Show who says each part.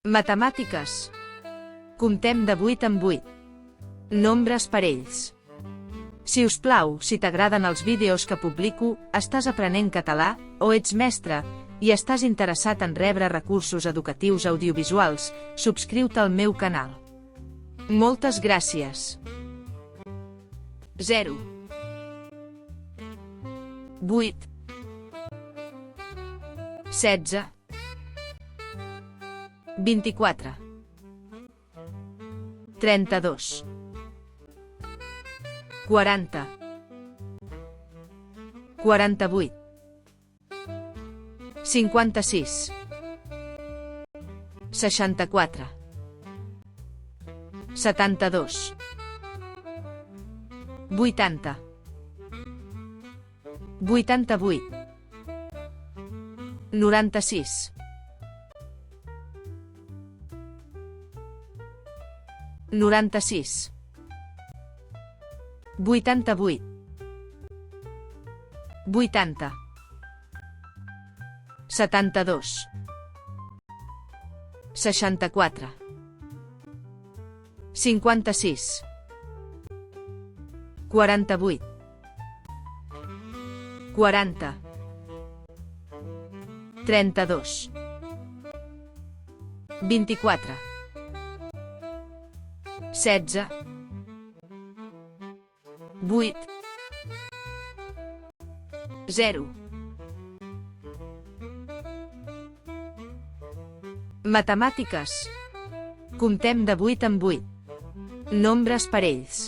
Speaker 1: Matemàtiques. Comptem de 8 en 8. Nombres parells. Si us plau, si t'agraden els vídeos que publico, estàs aprenent català, o ets mestre, i estàs interessat en rebre recursos educatius audiovisuals, subscriu-te al meu canal. Moltes gràcies. 0 8 16 24 32 40 48 56 64 72 80 88 96 96 88 80 72 64 56 48 40 32 24 16 8 0 Matemàtiques. Comptem de 8 en 8. Nombres parells.